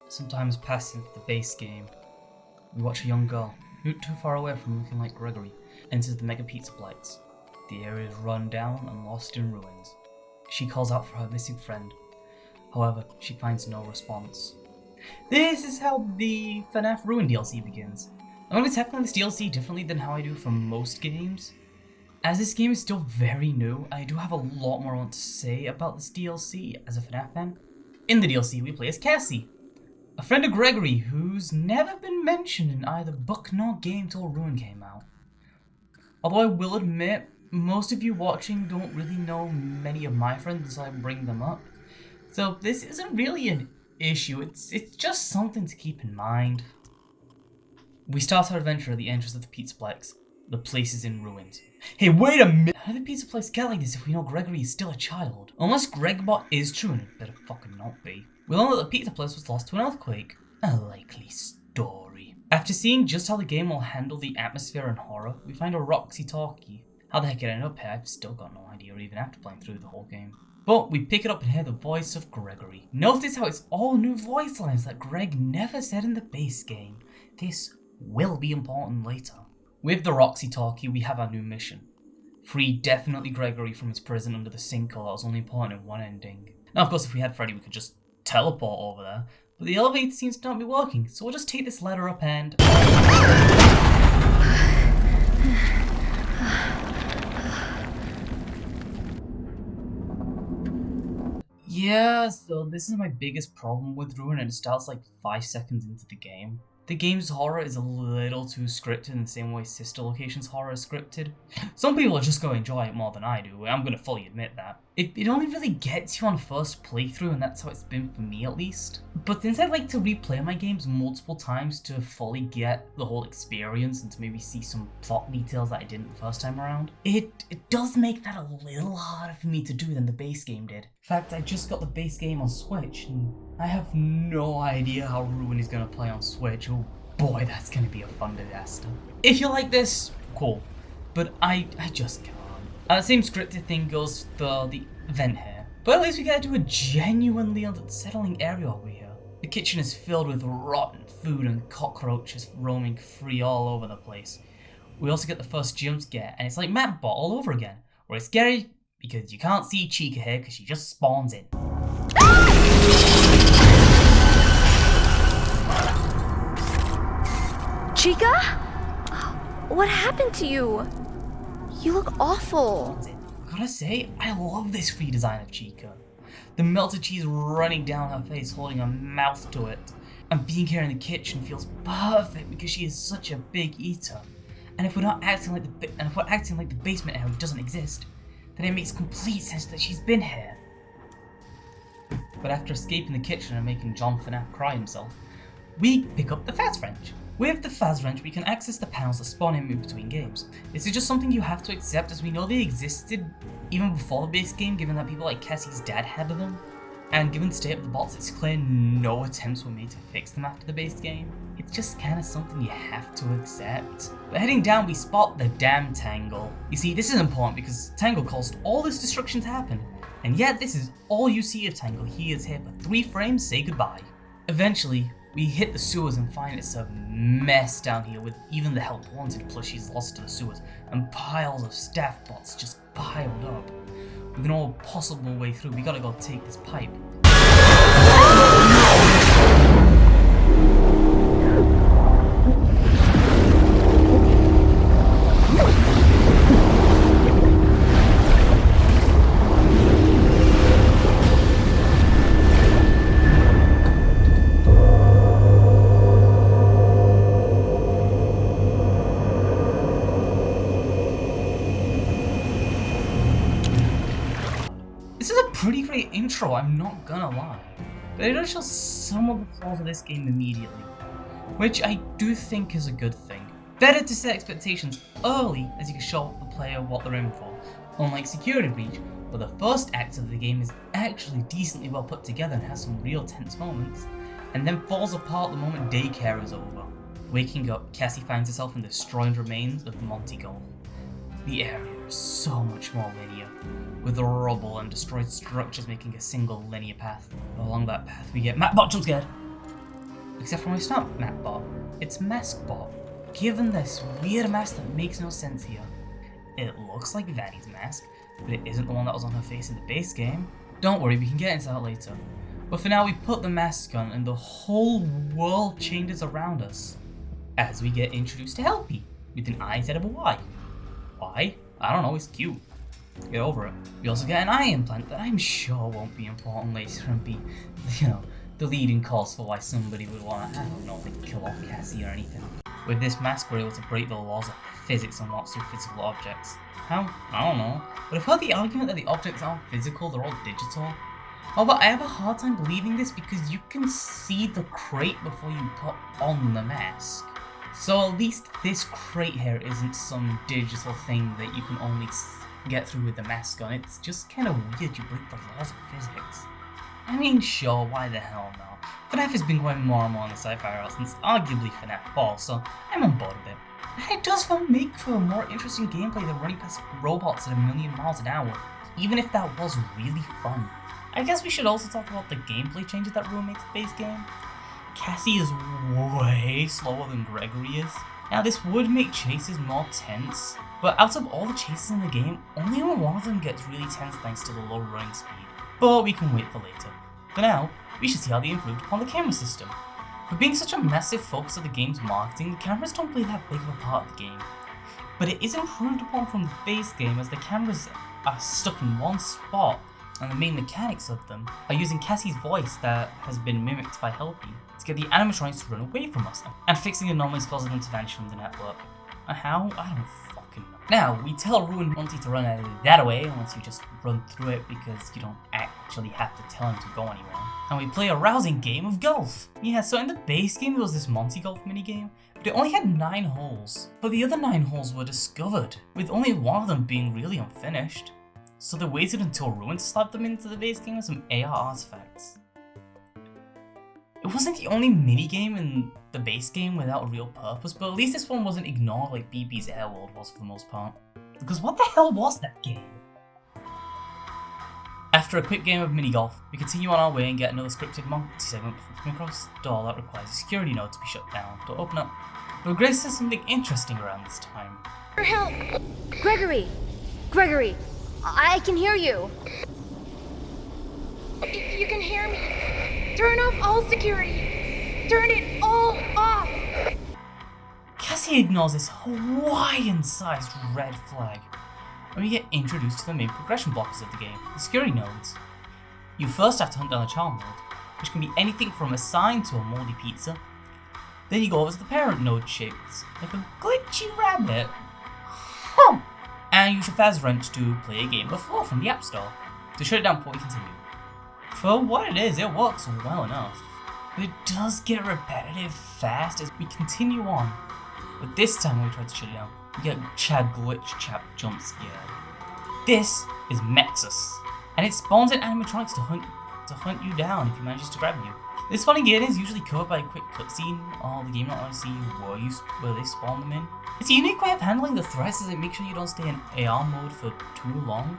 Sometimes passing the base game, we watch a young girl, not too far away from looking like Gregory, enters the Mega Pizza Blights. The area is run down and lost in ruins. She calls out for her missing friend. However, she finds no response. This is how the FNAF Ruin DLC begins. I'm going to be tackling this DLC differently than how I do for most games. As this game is still very new, I do have a lot more I want to say about this DLC as a FNAF fan. In the DLC, we play as Cassie, a friend of Gregory who's never been mentioned in either book nor game till Ruin came out. Although I will admit, most of you watching don't really know many of my friends as I bring them up. So this isn't really an issue, it's just something to keep in mind. We start our adventure at the entrance of the Pizza Plex. The place is in ruins. Hey, wait a minute! How did the Pizza Plex get like this if we know Gregory is still a child? Unless Gregbot is true, and it better fucking not be. We learn that the Pizza Place was lost to an earthquake. A likely story. After seeing just how the game will handle the atmosphere and horror, we find a Roxy talkie. How the heck it ended up here, I've still got no idea even after playing through the whole game. But we pick it up and hear the voice of Gregory. Notice how it's all new voice lines that Greg never said in the base game. This will be important later. With the Roxy talkie, we have our new mission. Free definitely Gregory from his prison under the sinkhole that was only important in one ending. Now of course if we had Freddy we could just teleport over there, but the elevator seems to not be working, so we'll just take this ladder up and... Yeah, so this is my biggest problem with Ruin, and it starts like 5 seconds into the game. The game's horror is a little too scripted in the same way Sister Location's horror is scripted. Some people are just going to enjoy it more than I do, I'm going to fully admit that. It only really gets you on first playthrough, and that's how it's been for me at least. But since I like to replay my games multiple times to fully get the whole experience and to maybe see some plot details that I didn't the first time around, it does make that a little harder for me to do than the base game did. In fact, I just got the base game on Switch, and I have no idea how Ruin is going to play on Switch. Oh boy, that's going to be a fun disaster. If you like this, cool. But I just can't. That same scripted thing goes for the event here. But at least we get to a genuinely unsettling area over here. The kitchen is filled with rotten food and cockroaches roaming free all over the place. We also get the first jump scare, and it's like Mapbot all over again. Where it's scary because you can't see Chica here because she just spawns in. Chica? What happened to you? You look awful. Gotta say, I love this redesign of Chica. The melted cheese running down her face, holding her mouth to it. And being here in the kitchen feels perfect because she is such a big eater. And if we're acting like the basement area doesn't exist, then it makes complete sense that she's been here. But after escaping the kitchen and making John FNAF cry himself, we pick up the Faz Wrench. With the Faz Wrench, we can access the panels that spawn in between games. This is just something you have to accept, as we know they existed even before the base game, given that people like Cassie's dad had them. And given the state of the bots, it's clear no attempts were made to fix them after the base game. It's just kinda something you have to accept. But heading down, we spot the damn Tangle. You see, this is important because Tangle caused all this destruction to happen. And yet, this is all you see of Tangle. He is here for 3 frames, say goodbye. Eventually, we hit the sewers and find it's a mess down here with even the help wanted plushies lost to the sewers and piles of staff bots just piled up. With no possible way through, we gotta go take this pipe. pretty great intro, I'm not gonna lie. But it does show some of the flaws of this game immediately, which I do think is a good thing. Better to set expectations early as you can show the player what they're in for, unlike Security Breach, where the first act of the game is actually decently well put together and has some real tense moments, and then falls apart the moment daycare is over. Waking up, Cassie finds herself in the destroyed remains of Monty Golf. The area is so much more linear, with the rubble and destroyed structures making a single linear path. Along that path we get Mattbot jump scared! Except for it's not Mattbot, it's Maskbot. Given this weird mask that makes no sense here. It looks like Vanny's mask, but it isn't the one that was on her face in the base game. Don't worry, we can get into that later. But for now we put the mask on and the whole world changes around us. As we get introduced to Helpy, with an eye instead of a Y. Why? I don't know, it's cute. Get over it. We also get an eye implant that I'm sure won't be important later and be, the leading cause for why somebody would want to, I don't know, like kill off Cassie or anything. With this mask we're able to break the laws of physics and lots of physical objects. How? I don't know. But I've heard the argument that the objects aren't physical, they're all digital. Oh, but I have a hard time believing this because you can see the crate before you put on the mask. So at least this crate here isn't some digital thing that you can only get through with the mask on. It's just kind of weird you break the laws of physics. I mean, sure, why the hell no? FNAF has been going more and more on the sci-fi route since arguably FNAF 4, so I'm on board with it. And it does make for a more interesting gameplay than running past robots at 1,000,000 miles an hour, even if that was really fun. I guess we should also talk about the gameplay changes that Ruin made to the base game. Cassie is way slower than Gregory is. Now this would make chases more tense, but out of all the chases in the game, only one of them gets really tense thanks to the low running speed. But we can wait for later. For now, we should see how they improved upon the camera system. For being such a massive focus of the game's marketing, the cameras don't play that big of a part of the game. But it is improved upon from the base game as the cameras are stuck in one spot, and the main mechanics of them are using Cassie's voice that has been mimicked by Helpy to get the animatronics to run away from us, and fixing anomalies causing them to vanish from the network. And how? I don't fucking know. Now, we tell Ruin Monty to run that away unless you just run through it because you don't actually have to tell him to go anywhere. And we play a rousing game of golf. Yeah, so in the base game there was this Monty Golf minigame, but it only had 9 holes. But the other 9 holes were discovered, with only one of them being really unfinished. So they waited until Ruin to slap them into the base game with some AR artifacts. It wasn't the only minigame in the base game without a real purpose, but at least this one wasn't ignored like BB's Airworld was for the most part. Because what the hell was that game? After a quick game of mini-golf, we continue on our way and get another scripted multi-segment before coming across a door that requires a security node to be shut down to open up. But Grace says something interesting around this time. For help! Gregory! Gregory! I can hear you! If you can hear me, turn off all security! Turn it all off! Cassie ignores this Hawaiian-sized red flag, and we get introduced to the main progression blockers of the game, the security nodes. You first have to hunt down the child node, which can be anything from a sign to a moldy pizza. Then you go over to the parent node shaped like a glitchy rabbit. And use your Faz wrench to play a game of Floor from the App Store, to shut it down before we continue. For what it is, it works well enough, but it does get repetitive fast as we continue on. But this time when we try to shut it down, we get Chad Glitch Chap jump scared. This is Mexus, and it spawns in animatronics to hunt you down if he manages to grab you. This fun again is usually covered by a quick cutscene, or the game not want to see where they spawn them in. It's a unique way of handling the threats as it makes sure you don't stay in AR mode for too long,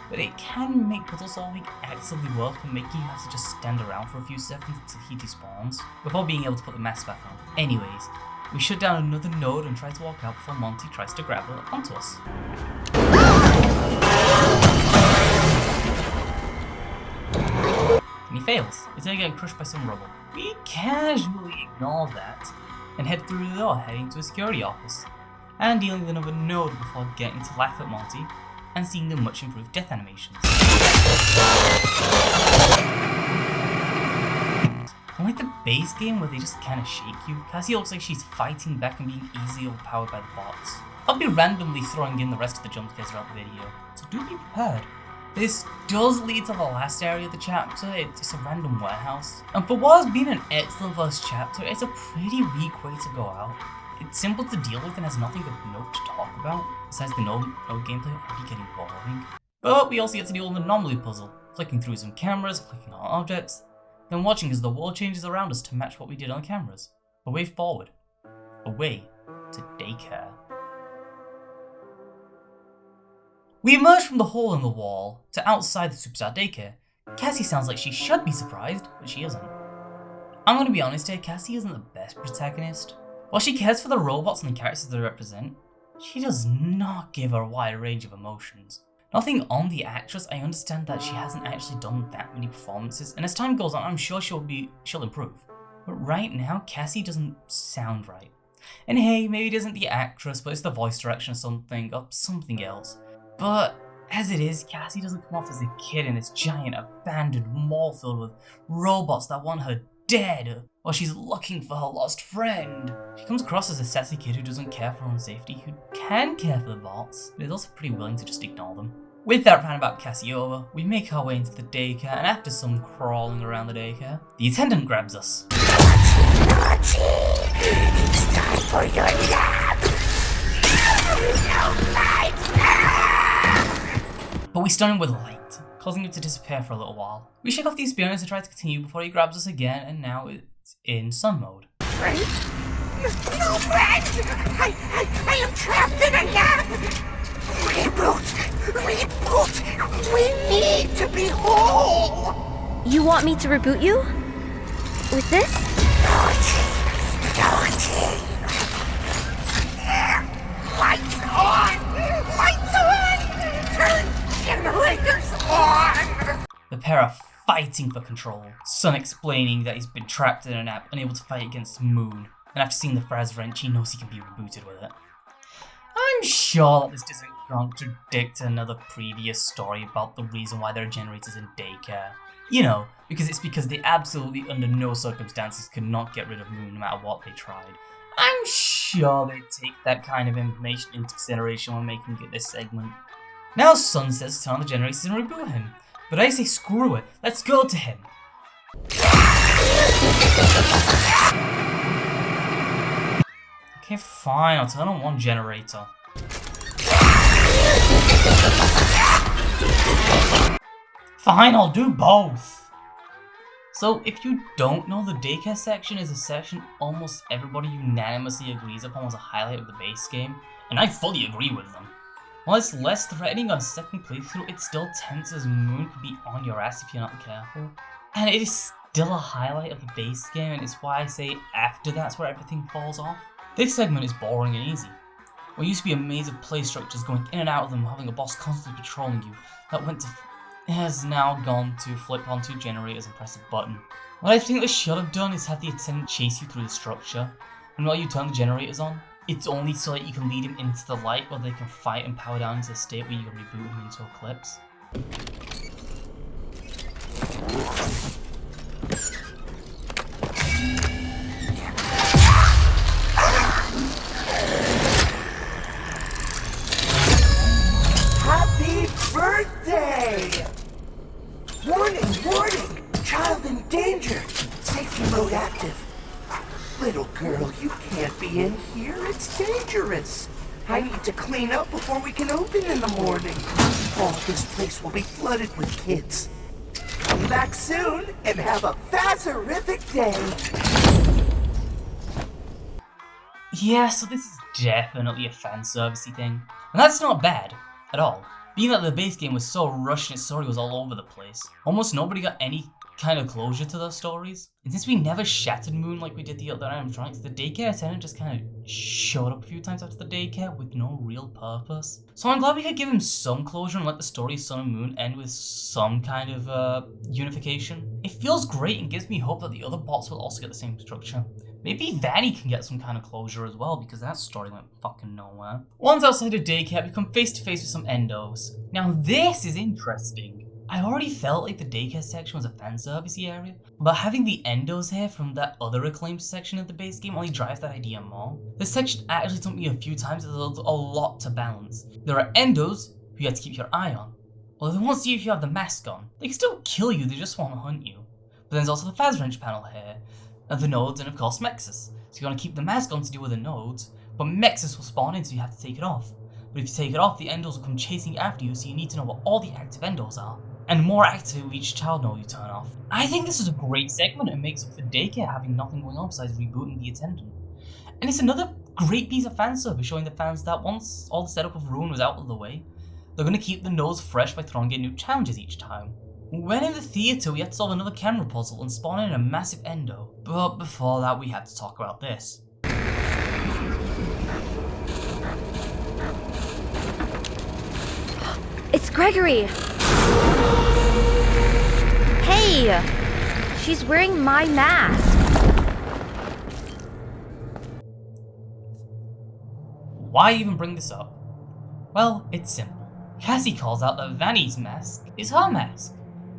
but it can make puzzle solving actively work and make you have to just stand around for a few seconds until he despawns, before being able to put the mask back on. Anyways, we shut down another node and try to walk out before Monty tries to grab her onto us. And he fails, instead of getting crushed by some rubble. We casually ignore that and head through the door, heading to a security office, and dealing with another node before getting to laugh at Monty and seeing the much improved death animations. Unlike the base game where they just kinda shake you, Cassie looks like she's fighting back and being easily overpowered by the bots. I'll be randomly throwing in the rest of the jump scares throughout the video, so do be prepared. This does lead to the last area of the chapter. It's a random warehouse. And for what has been an excellent first chapter, it's a pretty weak way to go out. It's simple to deal with and has nothing of note to talk about, besides the no gameplay already getting boring. But we also get to deal with an anomaly puzzle, flicking through some cameras, clicking on objects, then watching as the world changes around us to match what we did on the cameras. A way forward. A way to daycare. We emerge from the hole in the wall to outside the Superstar daycare. Cassie sounds like she should be surprised, but she isn't. I'm gonna be honest here, Cassie isn't the best protagonist. While she cares for the robots and the characters they represent, she does not give her a wide range of emotions. Nothing on the actress, I understand that she hasn't actually done that many performances, and as time goes on, I'm sure she'll improve. But right now, Cassie doesn't sound right. And hey, maybe it isn't the actress, but it's the voice direction or something else. But as it is, Cassie doesn't come off as a kid in this giant abandoned mall filled with robots that want her dead while she's looking for her lost friend. She comes across as a sassy kid who doesn't care for her own safety, who can care for the bots, but is also pretty willing to just ignore them. With that roundabout Cassie over, we make our way into the daycare, and after some crawling around the daycare, the attendant grabs us. Naughty! It's time for your nap! No light! But we stun him with light, causing him to disappear for a little while. We shake off the experience and try to continue before he grabs us again, and now it's in sun mode. Friend? No friend! I am trapped in a nap! Reboot! Reboot! We need to be whole! You want me to reboot you? With this? Naughty! Lights on! Lights on! Turn generators on! The pair are fighting for control, Sun explaining that he's been trapped in a nap, unable to fight against Moon, and after seeing the Fraz wrench, he knows he can be rebooted with it. I'm sure that this doesn't contradict another previous story about the reason why there are generators in daycare. You know, because they absolutely under no circumstances could not get rid of Moon no matter what they tried. I'm sure they take that kind of information into consideration when making this segment. Now Sun says to turn on the generators and reboot him, but I say screw it, let's go to him. Okay, fine, I'll turn on one generator. Fine, I'll do both. So, if you don't know, the daycare section is a section almost everybody unanimously agrees upon was a highlight of the base game, and I fully agree with them. While it's less threatening on a second playthrough, it's still tense as Moon could be on your ass if you're not careful. And it is still a highlight of the base game, and it's why I say after that's where everything falls off. This segment is boring and easy. What used to be a maze of play structures going in and out of them, having a boss constantly patrolling you, has now gone to flip on 2 generators and press a button. What I think they should have done is have the attendant chase you through the structure, and while you turn the generators on, it's only so that you can lead him into the light where they can fight and power down into a state where you can reboot him into Eclipse. Happy birthday! Warning, warning! Child in danger! Safety mode active. Little girl, you can't be in here. It's dangerous. I need to clean up before we can open in the morning. Oh, this place will be flooded with kids. Come back soon and have a fazerific day. Yeah, so this is definitely a fan servicey thing. And that's not bad at all. Being that the base game was so rushed and its story was all over the place, almost nobody got any kind of closure to those stories. And since we never shattered Moon like we did the other animatronics, the daycare attendant just kind of showed up a few times after the daycare with no real purpose. So I'm glad we could give him some closure and let the story of Sun and Moon end with some kind of unification. It feels great and gives me hope that the other bots will also get the same structure. Maybe Vanny can get some kind of closure as well, because that story went fucking nowhere. Once outside of daycare, we come face to face with some endos. Now this is interesting. I already felt like the daycare section was a fanservice area, but having the endos here from that other acclaimed section of the base game only drives that idea more. This section actually took me a few times, there's a lot to balance. There are endos who you have to keep your eye on, Well, they won't see if you have the mask on. They can still kill you, they just want to hunt you. But there's also the Fazwrench panel here, and the nodes, and of course Mexus. So you want to keep the mask on to deal with the nodes, but Mexus will spawn in, so you have to take it off. But if you take it off, the Endos will come chasing after you, so you need to know what all the active Endos are. And more active with each child node you turn off. I think this is a great segment and makes up for daycare having nothing going on besides rebooting the attendant. And it's another great piece of fan service showing the fans that once all the setup of Ruin was out of the way, they're going to keep the nodes fresh by throwing in new challenges each time. When in the theatre, we had to solve another camera puzzle and spawn in a massive endo. But before that, we had to talk about this. It's Gregory! Hey! She's wearing my mask! Why even bring this up? Well, it's simple. Cassie calls out that Vanny's mask is her mask.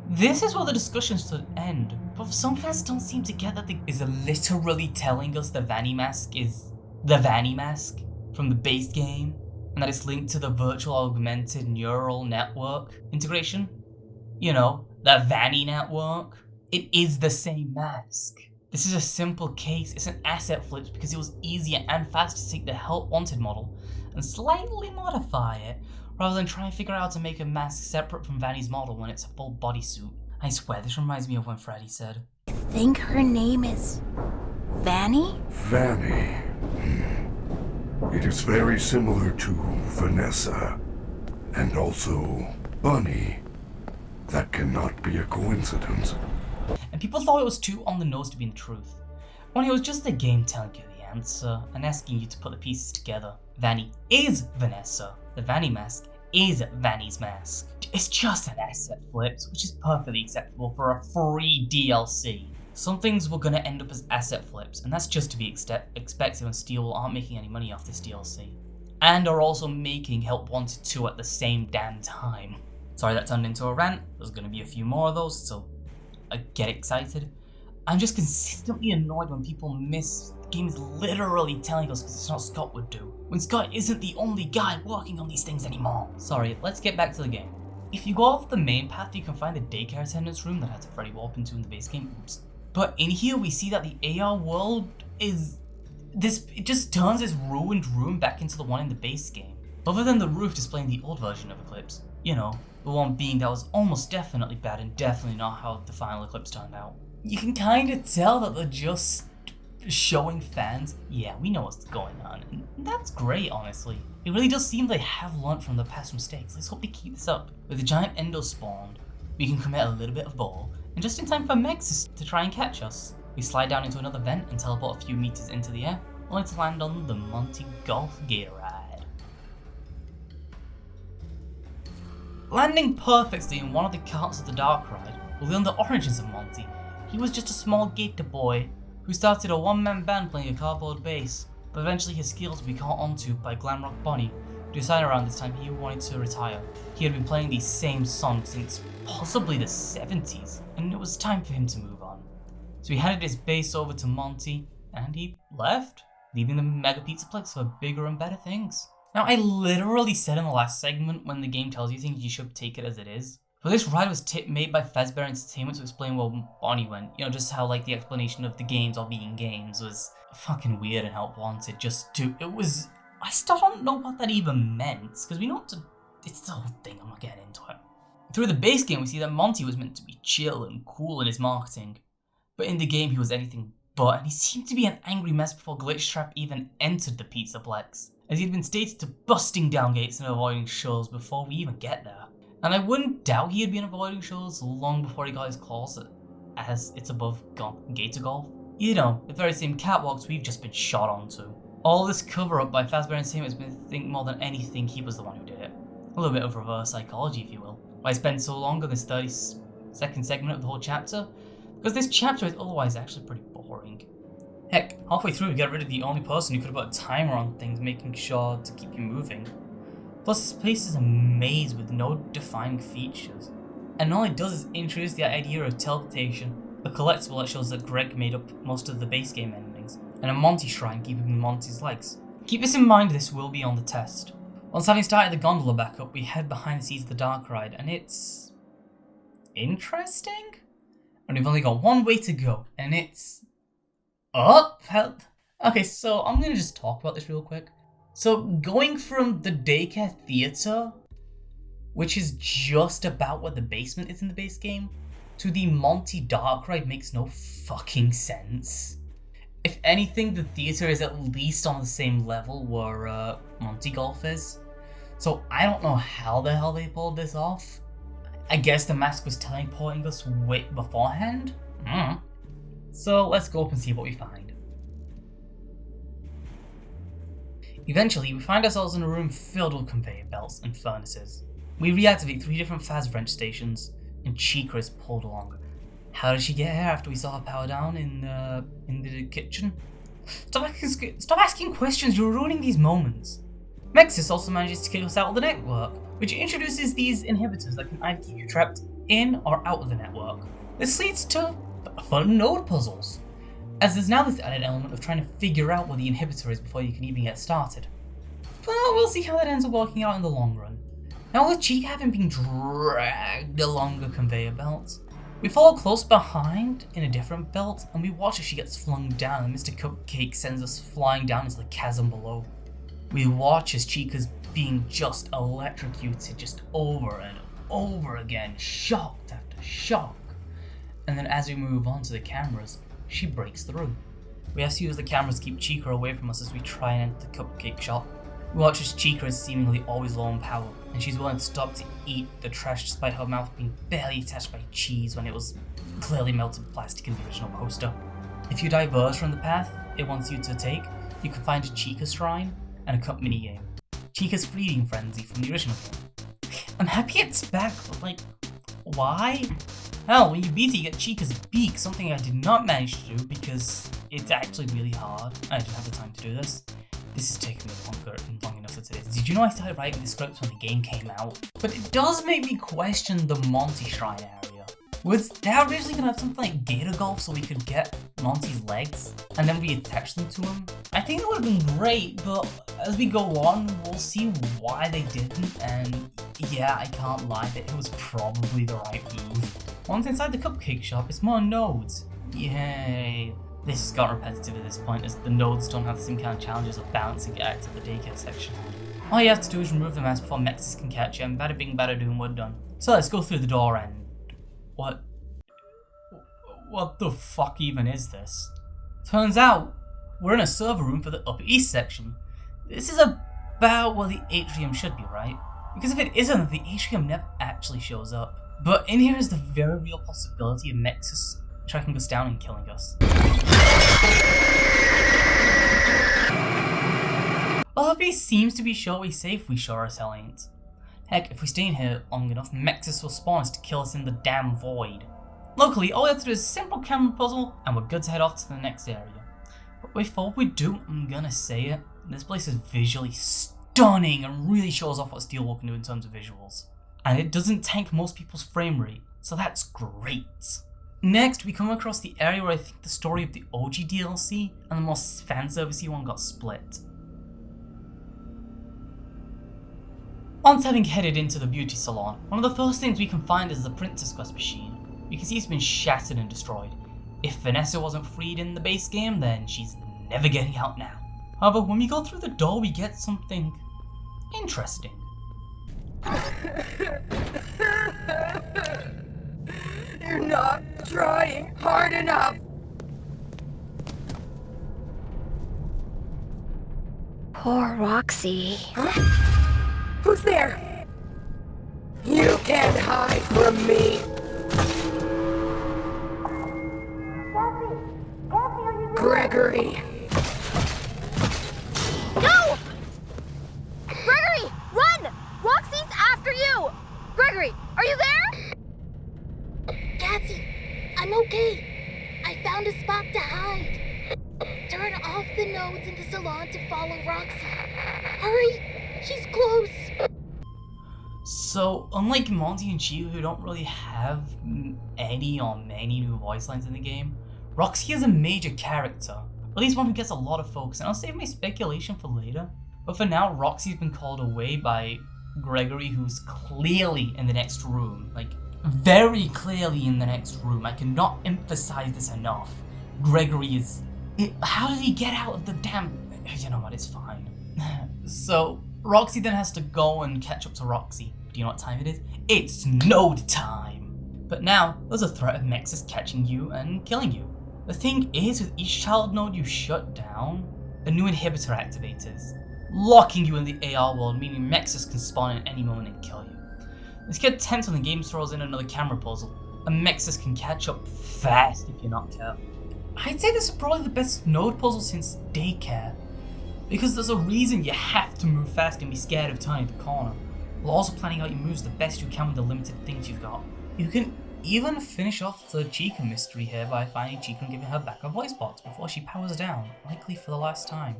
This is where the discussion should end, but some fans don't seem to get that is literally telling us the Vanny mask is the Vanny mask from the base game, and that it's linked to the virtual augmented neural network integration. You know, that Vanny network. It is the same mask. This is a simple case, it's an asset flip because it was easier and faster to take the help wanted model and slightly modify it, rather than try and figure out how to make a mask separate from Vanny's model when it's a full bodysuit. I swear, this reminds me of when Freddy said, I think her name is Vanny? Vanny. It is very similar to Vanessa. And also Bunny. That cannot be a coincidence. and people thought it was too on the nose to be the truth, when it was just the game telling you the answer and asking you to put the pieces together. Vanny is Vanessa. The Vanny mask is Vanny's mask. It's just an asset flip, which is perfectly acceptable for a free DLC. Some things were going to end up as asset flips, and that's just to be expected when Steel aren't making any money off this DLC. And are also making Help Wanted 2 at the same damn time. Sorry that turned into a rant, there's going to be a few more of those, so get excited. I'm just consistently annoyed when people miss the game is literally telling us because it's not Scott would do, when Scott isn't the only guy working on these things anymore. Sorry, let's get back to the game. If you go off the main path, you can find the daycare attendance room that had to Freddy warp into in the base game. Oops. But in here we see that the AR world is it just turns this ruined room back into the one in the base game. Other than the roof displaying the old version of Eclipse. You know, the one being that was almost definitely bad and definitely not how the final Eclipse turned out. You can kind of tell that they're just showing fans, yeah, we know what's going on, and that's great, honestly. It really does seem they have learned from their past mistakes. Let's hope they keep this up. With the giant endo spawned, we can commit a little bit of ball, and just in time for Mexus to try and catch us. We slide down into another vent and teleport a few meters into the air, only to land on the Monty Golf Gator Ride. Landing perfectly in one of the carts of the Dark Ride will learn the origins of Monty. He was just a small gator boy who started a one-man band playing a cardboard bass, but eventually his skills would be caught onto by Glamrock Bonnie, who decided around this time he wanted to retire. He had been playing these same songs since possibly the 70s, and it was time for him to move on. So he handed his bass over to Monty, and he left, leaving the Mega Pizzaplex for bigger and better things. Now, I literally said in the last segment, when the game tells you things, you should take it as it is. But this ride was made by Fazbear Entertainment to explain where Bonnie went. You know, just how like the explanation of the games all being games was fucking weird and Help Wanted. I still don't know what that even meant, because we know it's the whole thing, I'm not getting into it. Through the base game, we see that Monty was meant to be chill and cool in his marketing. But in the game, he was anything but, and he seemed to be an angry mess before Glitchtrap even entered the Pizzaplex, as he'd been stated to busting down gates and avoiding shows before we even get there. And I wouldn't doubt he had been avoiding shows long before he got his claws as it's above Gator Golf. You know, the very same catwalks we've just been shot onto. All this cover up by Fazbear Entertainment has been to think more than anything he was the one who did it. A little bit of reverse psychology, if you will. Why spend so long on this 30-second segment of the whole chapter? Because this chapter is otherwise actually pretty boring. Heck, halfway through we get rid of the only person who could have put a timer on things, making sure to keep you moving. Plus this place is a maze with no defining features. And all it does is introduce the idea of teleportation, a collectible that shows that Greg made up most of the base game endings, and a Monty shrine keeping Monty's legs. Keep this in mind, this will be on the test. Once having started the gondola back up, we head behind the scenes of the dark ride, and it's interesting. And we've only got one way to go, and it's up. Okay, so I'm gonna just talk about this real quick. So going from the daycare theater, which is just about where the basement is in the base game, to the Monty dark ride makes no fucking sense. If anything, the theater is at least on the same level where Monty Golf is. So I don't know how the hell they pulled this off. I guess the mask was teleporting us way beforehand? So let's go up and see what we find. Eventually, we find ourselves in a room filled with conveyor belts and furnaces. We reactivate 3 different fast wrench stations, and Chica is pulled along. How did she get here after we saw her power down in the kitchen? Stop asking questions, you're ruining these moments. Mexis also manages to kick us out of the network, which introduces these inhibitors that can either keep you trapped in or out of the network. This leads to fun node puzzles, as there's now this added element of trying to figure out where the inhibitor is before you can even get started. But we'll see how that ends up working out in the long run. Now with Chica having been dragged along a conveyor belt, we follow close behind in a different belt, and we watch as she gets flung down and Mr. Cupcake sends us flying down into the chasm below. We watch as Chica's being just electrocuted just over and over again, shock after shock. And then as we move on to the cameras, she breaks through. We have to use the cameras to keep Chica away from us as we try and enter the cupcake shop. We watch as Chica is seemingly always low on power, and she's willing to stop to eat the trash despite her mouth being barely attached by cheese when it was clearly melted plastic in the original poster. If you diverge from the path it wants you to take, you can find a Chica shrine and a cup minigame. Chica's Feeding Frenzy from the original game. I'm happy it's back, but like, why? Hell, when you beat it, you get Chica's beak, something I did not manage to do because it's actually really hard. I didn't have the time to do this. This is taking me long enough as it is. Did you know I started writing the script when the game came out? But it does make me question the Monty Shrine area. Was that originally gonna have something like Gator Golf so we could get Monty's legs and then reattach them to him? I think it would have been great, but as we go on, we'll see why they didn't, and yeah, I can't lie that it was probably the right move. Once inside the cupcake shop, it's more nodes. Yay. This has got repetitive at this point, as the nodes don't have the same kind of challenges of balancing acts at the daycare section. All you have to do is remove the mask before Mexis can catch you, and bada bing bada doom, we're done. So let's go through the door and... What the fuck even is this? Turns out, we're in a server room for the Upper East section. This is about where the atrium should be, right? Because if it isn't, the atrium never actually shows up. But in here is the very real possibility of Mexis tracking us down and killing us. Well, our base seems to be surely safe, we sure as hell ain't. Heck, if we stay in here long enough, Mexis will spawn us to kill us in the damn void. Luckily, all we have to do is a simple camera puzzle, and we're good to head off to the next area. But before we do, I'm gonna say it, this place is visually stunning and really shows off what Steelwall can do in terms of visuals. And it doesn't tank most people's frame rate, so that's great. Next, we come across the area where I think the story of the OG DLC and the more fanservice-y one got split. Once having headed into the beauty salon, one of the first things we can find is the Princess Quest machine. We can see it's been shattered and destroyed. If Vanessa wasn't freed in the base game, then she's never getting out now. However, when we go through the door, we get something interesting. You're not trying hard enough. Poor Roxy. Huh? Who's there? You can't hide from me. Gregory. No! Gregory, run! Roxy's after you! Gregory, are you there? Cassie, I'm okay. I found a spot to hide. Turn off the nodes in the salon to follow Roxy. Hurry, she's close. So, unlike Monty and Chico, who don't really have any or many new voice lines in the game, Roxy is a major character, at least one who gets a lot of focus, and I'll save my speculation for later. But for now, Roxy's been called away by Gregory, who's clearly in the next room. Like, very clearly in the next room. I cannot emphasize this enough. Gregory is... how did he get out of the damn... You know what, it's fine. So, Roxy then has to go and catch up to Roxy. Do you know what time it is? It's node time! But now, there's a threat of Mexus catching you and killing you. The thing is, with each child node you shut down, a new inhibitor activates, locking you in the AR world, meaning Mexus can spawn at any moment and kill you. This gets tense when the game throws in another camera puzzle, and Mexus can catch up fast if you're not careful. I'd say this is probably the best node puzzle since Daycare, because there's a reason you have to move fast and be scared of turning the corner, while also planning out your moves the best you can with the limited things you've got. You can even finish off the Chica mystery here by finding Chica and giving her back a voice box before she powers down, likely for the last time.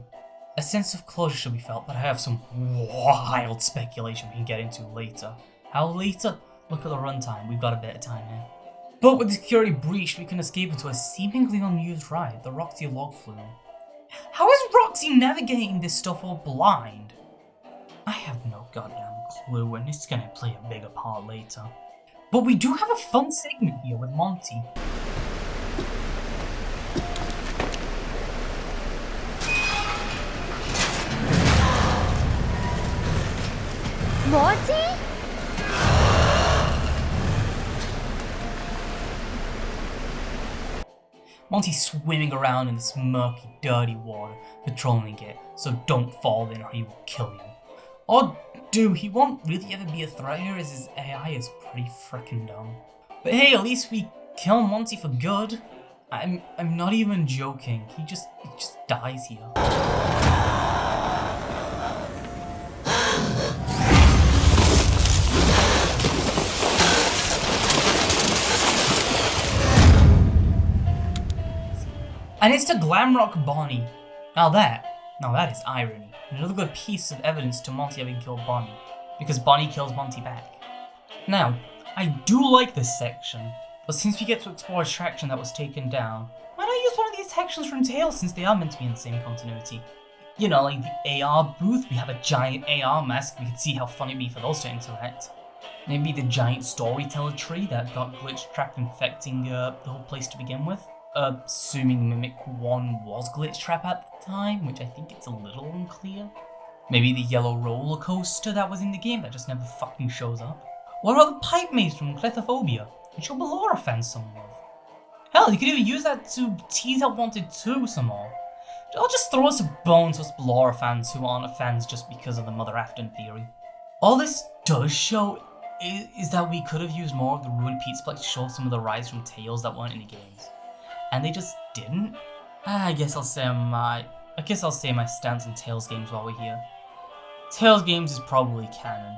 A sense of closure should be felt, but I have some wild speculation we can get into later. How later? Look at the runtime, we've got a bit of time here. But with the security breach, we can escape into a seemingly unused ride, the Roxy log flume. How is Roxy navigating this stuff all blind? I have no goddamn clue, and it's gonna play a bigger part later. But we do have a fun segment here with Monty. Monty? Monty's swimming around in this murky, dirty water, patrolling it, so don't fall in or he will kill you. Or do, he won't really ever be a threat here as his AI is pretty frickin' dumb. But hey, at least we kill Monty for good. I'm not even joking, he just dies here. And it's to Glamrock Bonnie. Now that is irony. Another good piece of evidence to Monty having killed Bonnie, because Bonnie kills Monty back. Now, I do like this section, but since we get to explore a attraction that was taken down, why not use one of these attractions from Tales since they are meant to be in the same continuity? You know, like the AR booth, we have a giant AR mask, we can see how fun it'd be for those to interact. Maybe the giant storyteller tree that got glitch trapped infecting the whole place to begin with. Assuming Mimic 1 was glitch trap at the time, which I think it's a little unclear. Maybe the yellow roller coaster that was in the game that just never fucking shows up. What about the pipe maze from Clethophobia, which will Ballora fans some love? Hell, you could even use that to tease out Wanted 2 some more. I'll just throw us a bone to us Ballora fans who aren't fans just because of the Mother Afton theory. All this does show is that we could have used more of the Ruined Pizza to show some of the rides from Tales that weren't in the games. And they just didn't? I guess I'll say my stance on Tales games while we're here. Tales games is probably canon,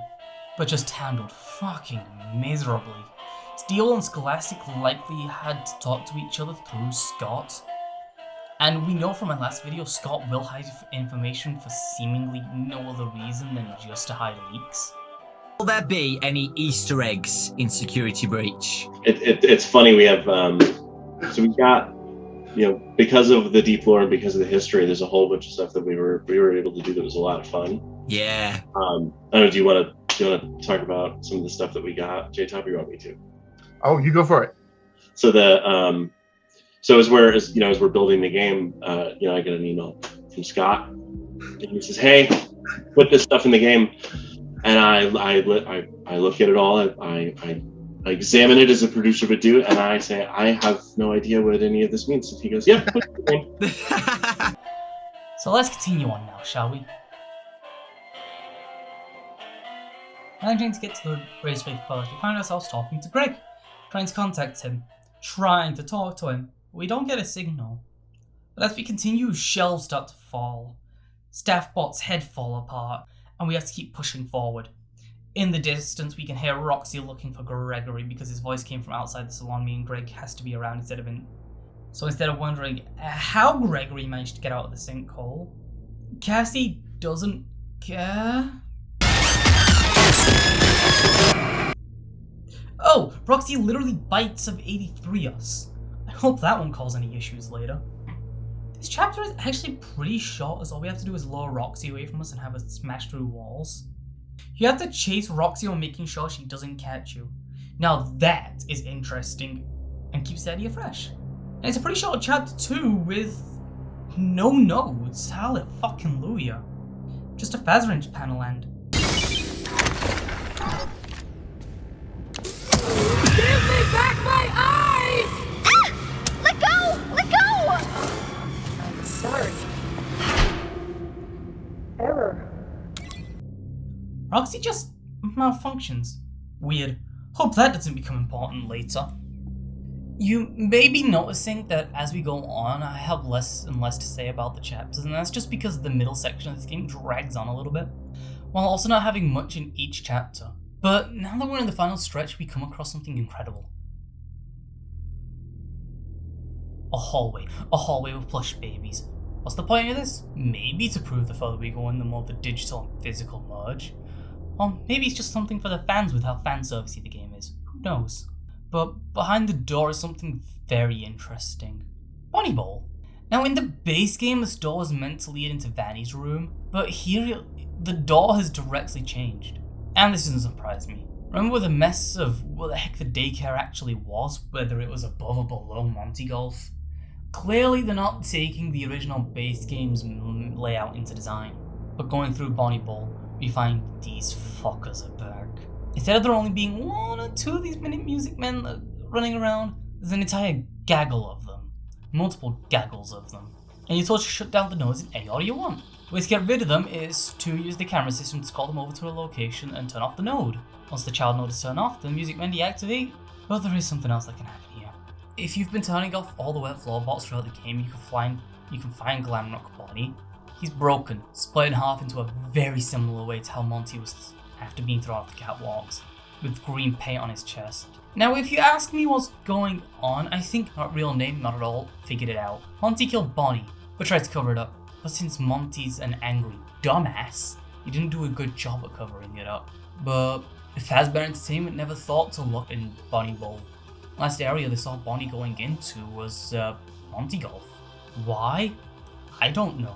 but just handled fucking miserably. Steel and Scholastic likely had to talk to each other through Scott. And we know from my last video, Scott will hide information for seemingly no other reason than just to hide leaks. Will there be any Easter eggs in Security Breach? It's funny, we have, so we got, you know, because of the deep lore and because of the history, there's a whole bunch of stuff that we were able to do that was a lot of fun. Yeah. I don't know, do you want to talk about some of the stuff that we got, J-Top, or you want me to? Oh, you go for it. So the as we're building the game, I get an email from Scott, and he says, "Hey, put this stuff in the game," and I look at it all, I examine it as a producer would do, and I say, I have no idea what any of this means. And he goes, "Yeah, put it in the game." So let's continue on now, shall we? Managing to get to the raceway first, we find ourselves talking to Greg, trying to contact him, trying to talk to him. We don't get a signal. But as we continue, shelves start to fall. Staffbot's head fall apart, and we have to keep pushing forward. In the distance, we can hear Roxy looking for Gregory because his voice came from outside the salon, meaning Greg has to be around instead of in. So instead of wondering how Gregory managed to get out of the sinkhole, Cassie doesn't care. Oh, Roxy literally bites of 83 us. I hope that won't cause any issues later. This chapter is actually pretty short, as all we have to do is lure Roxy away from us and have her smash through walls. You have to chase Roxy while making sure she doesn't catch you. Now that is interesting and keeps the idea fresh. And it's a pretty short chapter too, with no nodes. Hallelujah. Just a Fazrange panel and... Give me back my eyes! Ah! Let go! Let go! I'm sorry. Error. Roxy just malfunctions. Weird. Hope that doesn't become important later. You may be noticing that as we go on, I have less and less to say about the chapters, and that's just because the middle section of this game drags on a little bit, while also not having much in each chapter. But now that we're in the final stretch, we come across something incredible. A hallway with plush babies. What's the point of this? Maybe to prove the further we go in, the more the digital and physical merge. Or maybe it's just something for the fans with how fan servicey the game is. Who knows? But behind the door is something very interesting. Bonnie Bowl. Now in the base game, this door was meant to lead into Vanny's room, but here the door has directly changed. And this doesn't surprise me. Remember the mess of what the heck the daycare actually was, whether it was above or below Monty Golf? Clearly they're not taking the original base game's layout into design. But going through Bonnie Bowl, we find these fuckers are back. Instead of there only being one or two of these minute music men running around, there's an entire gaggle of them. Multiple gaggles of them. And you're told to shut down the noise in any order you want. The way to get rid of them is to use the camera system to call them over to a location and turn off the node. Once the child node is turned off, the music men deactivate, but there is something else that can happen here. If you've been turning off all the wet floorboards throughout the game, you can find Glamrock Bonnie. He's broken, split in half into a very similar way to how Monty was after being thrown off the catwalks, with green paint on his chest. Now if you ask me what's going on, I think Not Real Name Not At All figured it out. Monty killed Bonnie, but tried to cover it up. But since Monty's an angry dumbass, he didn't do a good job at covering it up. But Fazbear Entertainment never thought to look in Bonnie Bowl. Last area they saw Bonnie going into was Monty Golf. Why? I don't know.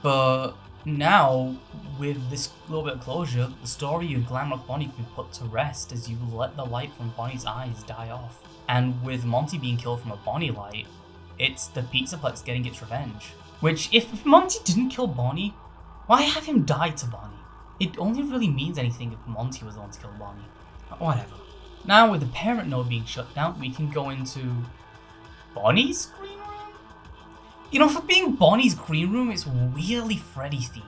But now, with this little bit of closure, the story of Glamrock Bonnie can be put to rest as you let the light from Bonnie's eyes die off. And with Monty being killed from a Bonnie light, it's the Pizzaplex getting its revenge. Which, if Monty didn't kill Bonnie, why have him die to Bonnie? It only really means anything if Monty was the one to kill Bonnie. But whatever. Now, with the parent node being shut down, we can go into Bonnie's green room? You know, for being Bonnie's green room, it's weirdly Freddy themed.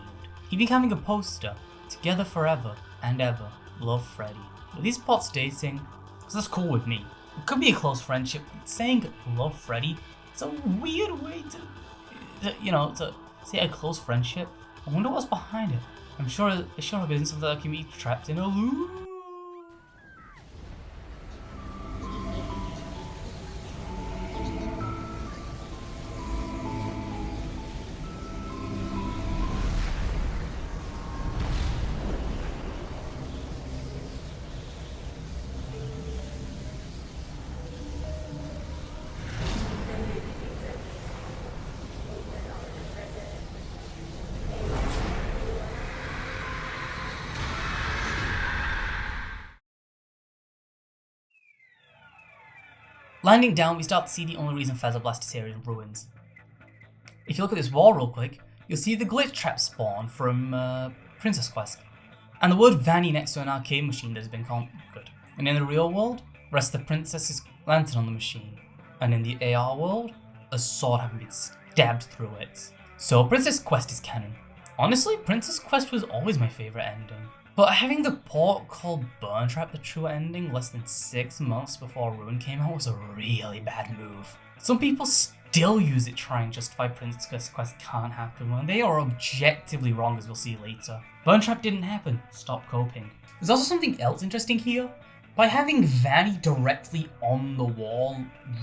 Even having a poster, Together Forever and Ever, Love Freddy. With these pots dating, because that's cool with me. It could be a close friendship, but saying Love Freddy, it's a weird way to say a close friendship. I wonder what's behind it. I'm sure it isn't something that can be trapped in a loop. Landing down, we start to see the only reason Fezzoblast is here in ruins. If you look at this wall real quick, you'll see the glitch trap spawn from Princess Quest. And the word Vanny next to an arcade machine that has been conquered. And in the real world, rests the princess's lantern on the machine. And in the AR world, a sword having been stabbed through it. So Princess Quest is canon. Honestly, Princess Quest was always my favourite ending. But having the port called Burn Trap the true ending less than 6 months before Ruin came out was a really bad move. Some people still use it trying to justify Princess Quest can't happen when they are objectively wrong, as we'll see later. Burn Trap didn't happen, stop coping. There's also something else interesting here. By having Vanny directly on the wall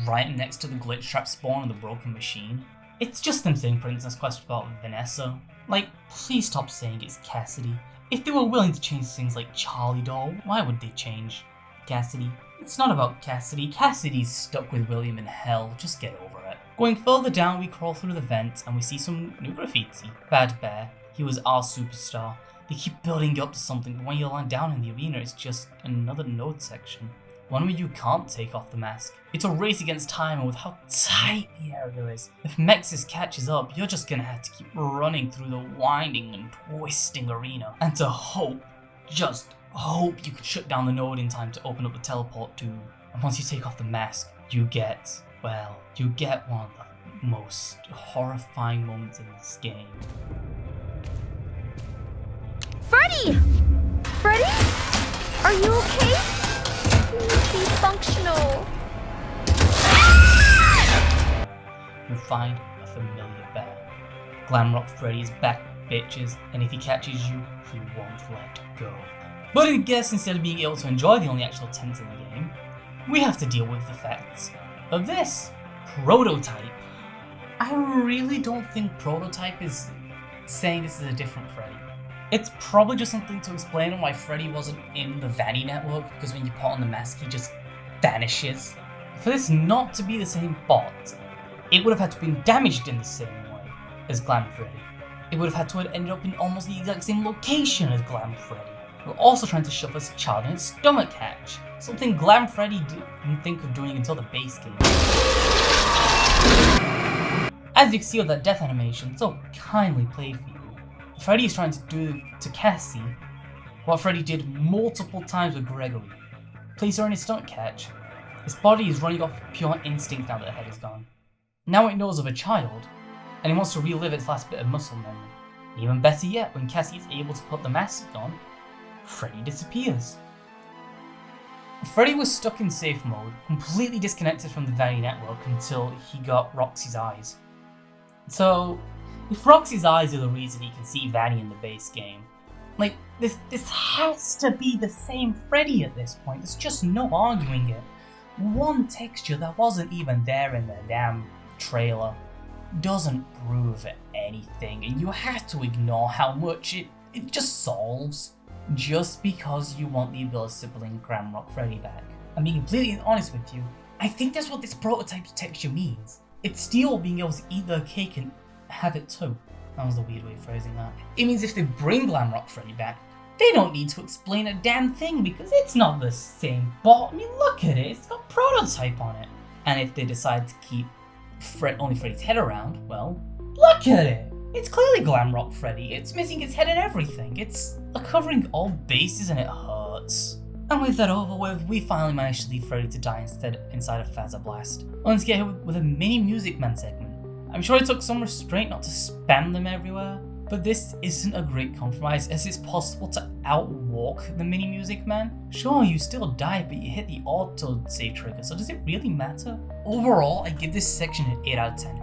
right next to the glitch trap spawn of the broken machine, it's just them saying Princess Quest without Vanessa. Like, please stop saying it's Cassidy. If they were willing to change things like Charlie Doll, why would they change Cassidy? It's not about Cassidy. Cassidy's stuck with William in hell. Just get over it. Going further down, we crawl through the vents and we see some new graffiti. Bad Bear, he was our superstar. They keep building up to something, but when you land down in the arena, it's just another node section. One where you can't take off the mask. It's a race against time, and with how tight the area is, if Mexus catches up, you're just gonna have to keep running through the winding and twisting arena. And to hope, just hope you can shut down the node in time to open up the teleport tube. And once you take off the mask, you get one of the most horrifying moments in this game. Freddy! Freddy? Are you okay? Be functional. You find a familiar bear. Glamrock Freddy is back, bitches, and if he catches you, he won't let go. But I guess instead of being able to enjoy the only actual tents in the game, we have to deal with the facts of this prototype. I really don't think prototype is saying this is a different Freddy. It's probably just something to explain why Freddy wasn't in the Vanny network, because when you put on the mask, he just vanishes. For this not to be the same bot, it would have had to have been damaged in the same way as Glam Freddy. It would have had to have ended up in almost the exact same location as Glam Freddy. We're also trying to shove this child in its stomach hatch, something Glam Freddy didn't think of doing until the base game. As you can see with that death animation, so kindly played for you, Freddy is trying to do to Cassie what Freddy did multiple times with Gregory. Place her in his stomach catch. His body is running off pure instinct now that the head is gone. Now it knows of a child, and it wants to relive its last bit of muscle memory. Even better yet, when Cassie is able to put the mask on, Freddy disappears. Freddy was stuck in safe mode, completely disconnected from the Vanny network until he got Roxy's eyes. So, if Roxy's eyes are the reason he can see Vanny in the base game, like, this has to be the same Freddy at this point. There's just no arguing it. One texture that wasn't even there in the damn trailer doesn't prove anything, and you have to ignore how much it just solves just because you want the ability to bring Glamrock Freddy back. I'm being completely honest with you, I think that's what this prototype's texture means. It's still being able to eat their cake and have it too. That was a weird way of phrasing that. It means if they bring Glamrock Freddy back, they don't need to explain a damn thing because it's not the same bot. I mean, look at it, it's got prototype on it. And if they decide to keep only Freddy's head around, well, look at it. It's clearly Glamrock Freddy. It's missing its head and everything. It's covering all bases and it hurts. And with that over with, we finally managed to leave Freddy to die inside of Faza Blast. Let's get hit with a mini Music Man segment. I'm sure it took some restraint not to spam them everywhere, but this isn't a great compromise as it's possible to outwalk the mini Music Man. Sure, you still die, but you hit the auto save trigger, so does it really matter? Overall, I give this section an 8 out of 10.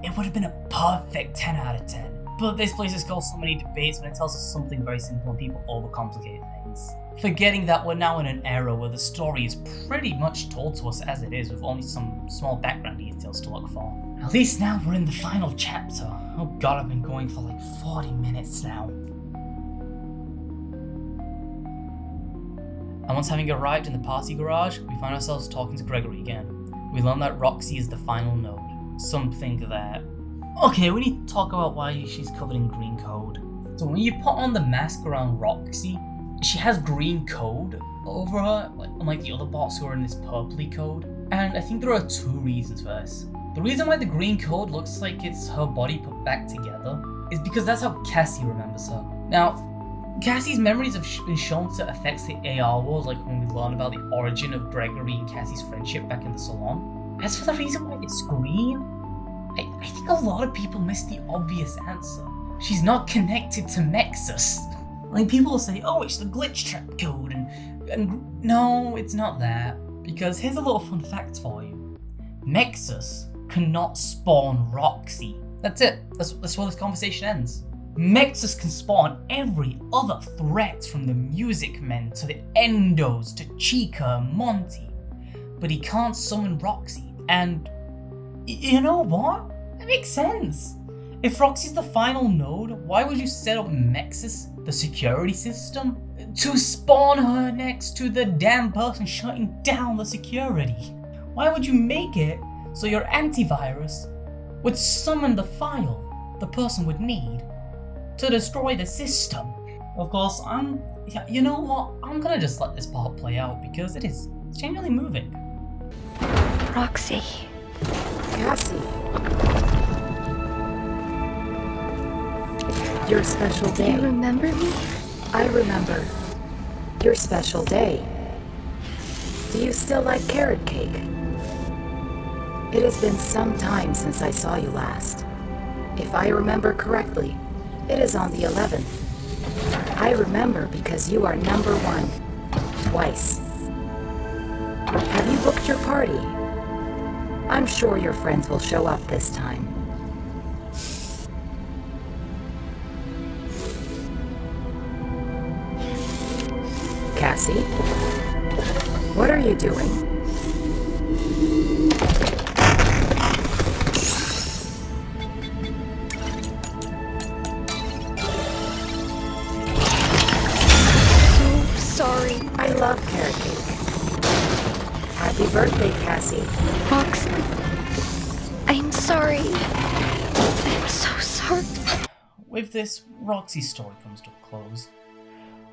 It would have been a perfect 10 out of 10. But this place has caused so many debates when it tells us something very simple and people overcomplicate things. Forgetting that we're now in an era where the story is pretty much told to us as it is with only some small background details to look for. At least now we're in the final chapter. Oh god, I've been going for like 40 minutes now. And once having arrived in the party garage, we find ourselves talking to Gregory again. We learn that Roxy is the final node. Something that... Okay, we need to talk about why she's covered in green code. So when you put on the mask around Roxy, she has green code over her, unlike the other bots who are in this purpley code. And I think there are two reasons for this. The reason why the green code looks like it's her body put back together is because that's how Cassie remembers her. Now, Cassie's memories have been shown to affect the AR wars, like when we learn about the origin of Gregory and Cassie's friendship back in the salon. As for the reason why it's green, I think a lot of people miss the obvious answer. She's not connected to Mexus. Like, people will say, oh, it's the glitch trap code, and no, it's not that. Because here's a little fun fact for you. Mexus cannot spawn Roxy. That's it. That's where this conversation ends. Mexus can spawn every other threat from the Music Men to the Endos to Chica and Monty. But he can't summon Roxy. And you know what? That makes sense. If Roxy's the final node, why would you set up Mexus, the security system, to spawn her next to the damn person shutting down the security? Why would you make it so your antivirus would summon the file the person would need to destroy the system. Of course, you know what? I'm gonna just let this part play out because it is genuinely moving. Roxy. Cassie. Your special Do you day. remember me? I remember. Your special day. Do you still like carrot cake? It has been some time since I saw you last. If I remember correctly, it is on the 11th. I remember because you are number 1. Twice. Have you booked your party? I'm sure your friends will show up this time. Cassie? What are you doing? Sorry. I love carrot cake. Happy birthday, Cassie. Roxy. I'm sorry. I'm so sorry. With this, Roxy's story comes to a close.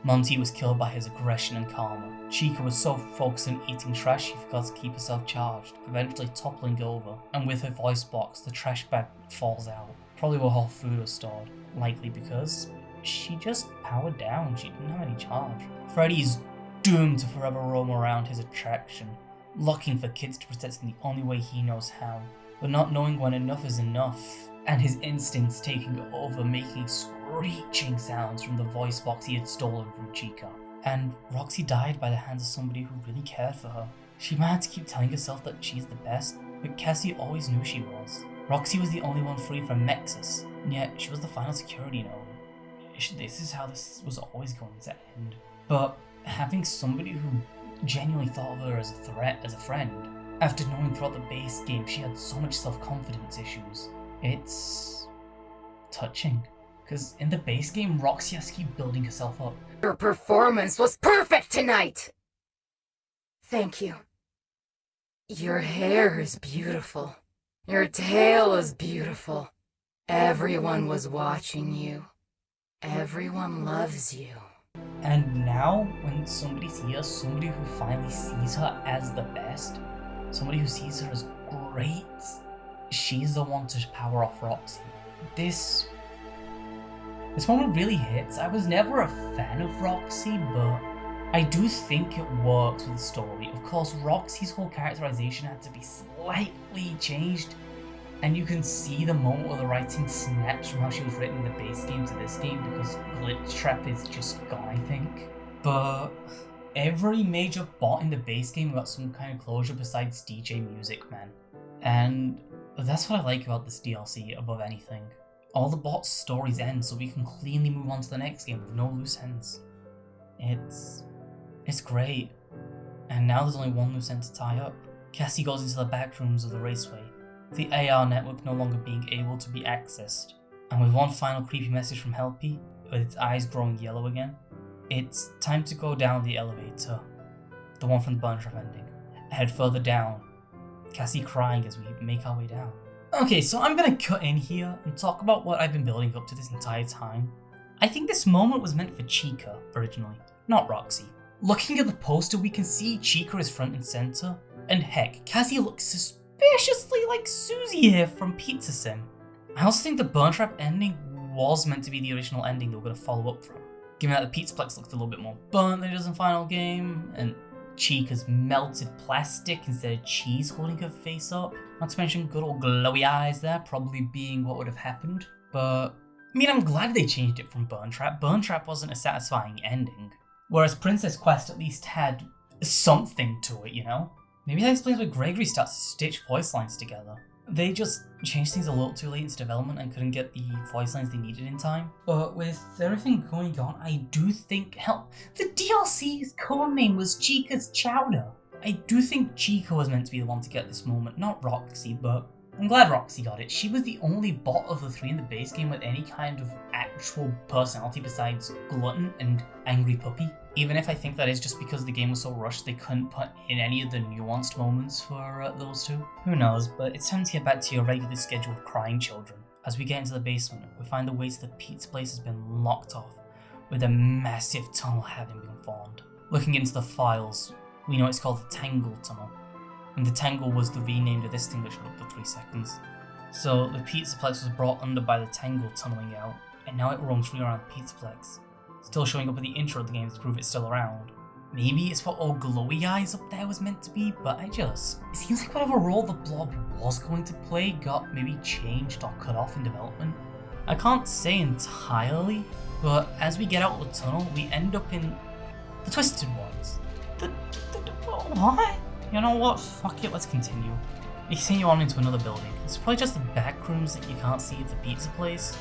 Monty was killed by his aggression and karma. Chica was so focused on eating trash she forgot to keep herself charged, eventually toppling over, and with her voice box, the trash bag falls out, probably where her food was stored, likely because she just powered down, she didn't have any charge. Freddy is doomed to forever roam around his attraction, looking for kids to protect in the only way he knows how, but not knowing when enough is enough, and his instincts taking over, making screeching sounds from the voice box he had stolen from Chica. And Roxy died by the hands of somebody who really cared for her. She might have to keep telling herself that she's the best, but Cassie always knew she was. Roxy was the only one free from Nexus, and yet she was the final security node. This is how this was always going to end. But having somebody who genuinely thought of her as a threat, as a friend, after knowing throughout the base game she had so much self-confidence issues, it's touching. Because in the base game, Roxy has to keep building herself up. Your performance was perfect tonight! Thank you. Your hair is beautiful. Your tail is beautiful. Everyone was watching you. Everyone loves you. And now, when somebody's here, somebody who finally sees her as the best, somebody who sees her as great, she's the one to power off Roxy. This moment really hits. I was never a fan of Roxy, but I do think it works with the story. Of course, Roxy's whole characterization had to be slightly changed, and you can see the moment where the writing snaps from how she was written in the base game to this game, because Glitch Trap is just gone, I think. But every major bot in the base game got some kind of closure besides DJ Music Man. And that's what I like about this DLC above anything. All the bots' stories end so we can cleanly move on to the next game with no loose ends. It's great. And now there's only one loose end to tie up. Cassie goes into the back rooms of the raceway, the AR network no longer being able to be accessed. And with one final creepy message from Helpy, with its eyes growing yellow again, it's time to go down the elevator. The one from the Burn Trap ending. Head further down. Cassie crying as we make our way down. Okay, so I'm gonna cut in here and talk about what I've been building up to this entire time. I think this moment was meant for Chica, originally, not Roxy. Looking at the poster, we can see Chica is front and center, and heck, Cassie looks suspiciously like Susie here from Pizza Sim. I also think the Burn Trap ending was meant to be the original ending they were going to follow up from, given that the Pizzaplex looked a little bit more burnt than it does in Final Game, and Chica's melted plastic instead of cheese holding her face up. Not to mention good old glowy eyes there, probably being what would have happened. But, I mean, I'm glad they changed it from Burn Trap. Burn Trap wasn't a satisfying ending. Whereas Princess Quest at least had something to it, you know? Maybe that explains why Gregory starts to stitch voice lines together. They just changed things a little too late into development and couldn't get the voice lines they needed in time. But with everything going on, I do think, hell, the DLC's code name was Chica's Chowder. I do think Chica was meant to be the one to get this moment, not Roxy, but I'm glad Roxy got it. She was the only bot of the three in the base game with any kind of actual personality besides Glutton and Angry Puppy. Even if I think that is just because the game was so rushed they couldn't put in any of the nuanced moments for those two. Who knows, but it's time to get back to your regularly scheduled crying children. As we get into the basement, we find the way to the pizza place has been locked off, with a massive tunnel having been formed. Looking into the files, we know it's called the Tangle Tunnel, and the Tangle was the renamed of this thing that showed up for 3 seconds. So the Pizzaplex was brought under by the Tangle tunneling out, and now it roams free around the Pizzaplex, still showing up in the intro of the game to prove it's still around. Maybe it's what all glowy eyes up there was meant to be, but it seems like whatever role the blob was going to play got maybe changed or cut off in development. I can't say entirely, but as we get out of the tunnel, we end up in the Twisted Ones. What? You know what? Fuck it, let's continue. We continue on into another building. It's probably just the back rooms that you can't see of the pizza place.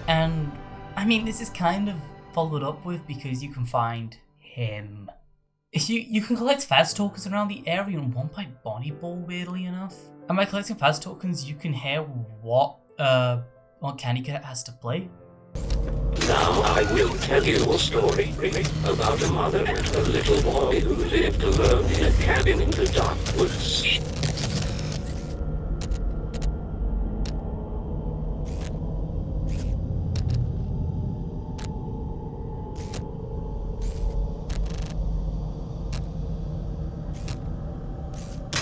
And, I mean, this is kind of followed up with because you can find him. You can collect Faz tokens around the area and one by Bonnie Ball, weirdly enough. And by collecting Faz tokens, you can hear what Candy Cat has to play. Now I will tell you a story about a mother and her little boy who lived alone in a cabin in the dark woods.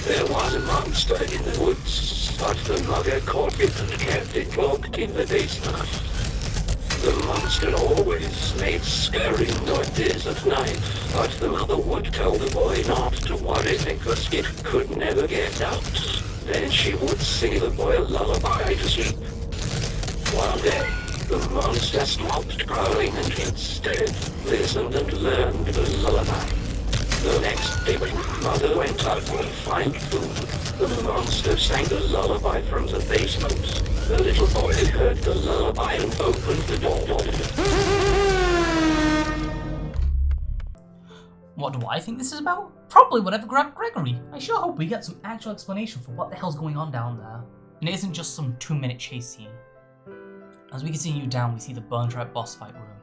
There was a monster in the woods, but the mother caught it and kept it locked in the basement. The monster always made scary noises at night, but the mother would tell the boy not to worry because it could never get out. Then she would sing the boy a lullaby to sleep. One day, the monster stopped growling and instead listened and learned the lullaby. The next day when Mother went out to find food, the monster sang the lullaby from the basement. The little boy heard the lullaby and opened the door. What do I think this is about? Probably whatever grabbed Gregory. I sure hope we get some actual explanation for what the hell's going on down there. And it isn't just some 2-minute chase scene. As we continue down, we see the Burn Trap boss fight room,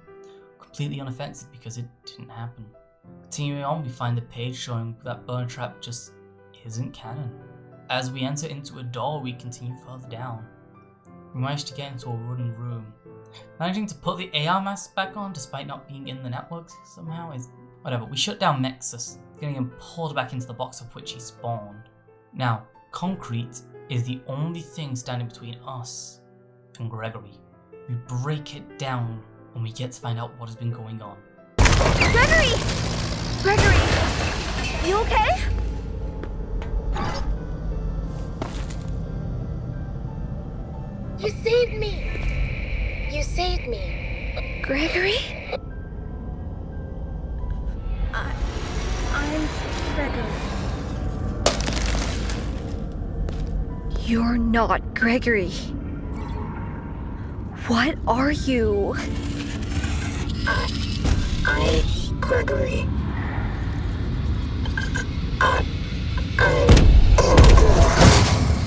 completely unaffected because it didn't happen. Continuing on, we find the page showing that Burn Trap just isn't canon. As we enter into a door, we continue further down. We manage to get into a wooden room. Managing to put the AR mask back on despite not being in the network somehow is whatever. We shut down Nexus, getting him pulled back into the box of which he spawned. Now, concrete is the only thing standing between us and Gregory. We break it down and we get to find out what has been going on. Gregory! Gregory! You okay? You saved me! You saved me. Gregory? I'm Gregory. You're not Gregory. What are you? I'm Gregory.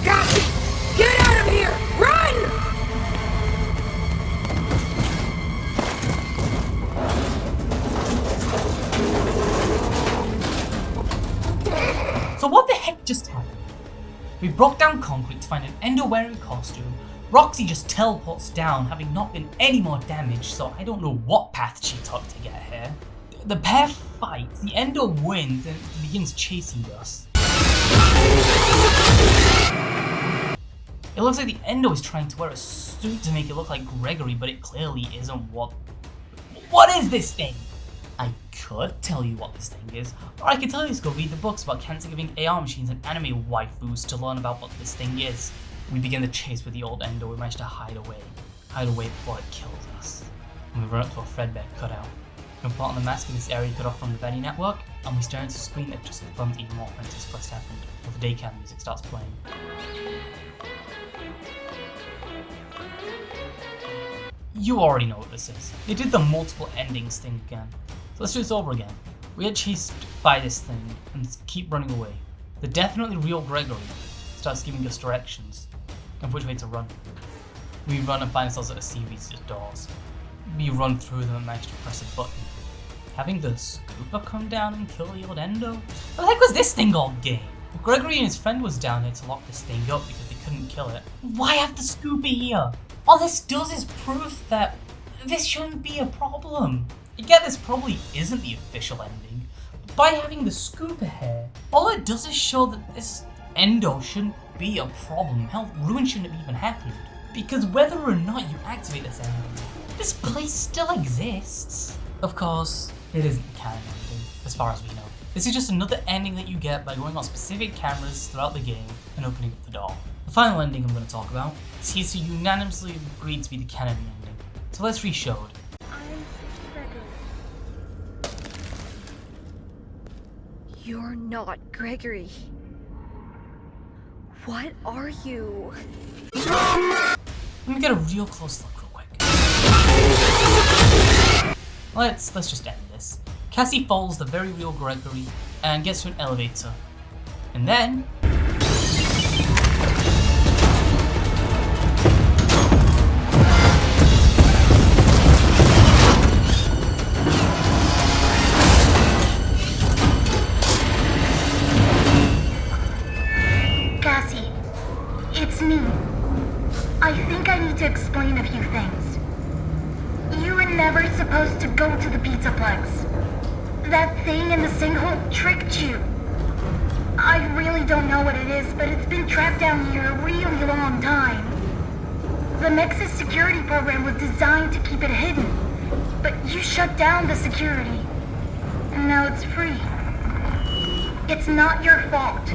Got me! Get out of here! Run! So what the heck just happened? We broke down concrete to find an Ender wearing costume. Roxy just teleports down, having not been any more damaged, so I don't know what path she took to get here. The pair fights, the Ender wins, and begins chasing us. It looks like the Ender is trying to wear a suit to make it look like Gregory, but it clearly isn't. What is this thing? I could tell you what this thing is, or I could tell you to go read the books about cancer giving AR machines and anime waifus to learn about what this thing is. We begin the chase with the old Ender. We manage to hide away before it kills us. And we run up to a Fredbear cutout. We put on the mask in this area cut off from the Freddy network, and we stare into a screen that just confirms even more Apprentice Quest happened, while the daycam music starts playing. You already know what this is. They did the multiple endings thing again. So let's do this over again. We get chased by this thing and keep running away. The definitely real Gregory starts giving us directions of which way to run. We run and find ourselves at a series of doors. We run through them and manage to press a button. having the scooper come down and kill the old Endo? What the heck was this thing all game? Gregory and his friend was down here to lock this thing up because they couldn't kill it. Why have the scooper here? All this does is proof that this shouldn't be a problem. I get this probably isn't the official ending, but by having the scooper here, all it does is show that this Endo shouldn't be a problem. Hell, ruin shouldn't have even happened. Because whether or not you activate this ending, this place still exists. Of course, it isn't the canon ending, as far as we know. This is just another ending that you get by going on specific cameras throughout the game and opening up the door. The final ending I'm going to talk about is here to unanimously agreed to be the canon ending. So let's re-show it. I'm Gregory. You're not Gregory. What are you? Let me get a real close look real quick. Let's just end this. Cassie follows the very real Gregory and gets to an elevator. And then... Cassie, it's me. I think I need to explain a few things. You were never supposed to go to the Pizzaplex. That thing in the sinkhole tricked you. I really don't know what it is, but it's been trapped down here a really long time. The Nexus security program was designed to keep it hidden, but you shut down the security, and now it's free. It's not your fault.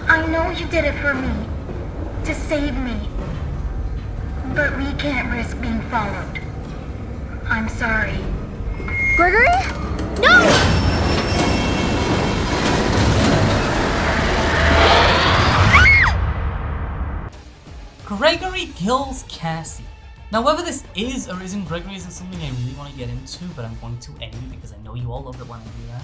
I know you did it for me, to save me, but we can't risk being followed. I'm sorry. Gregory? No! Gregory kills Cassie. Now whether this is or isn't Gregory isn't something I really want to get into, but I'm going to anyway because I know you all love it when I do that.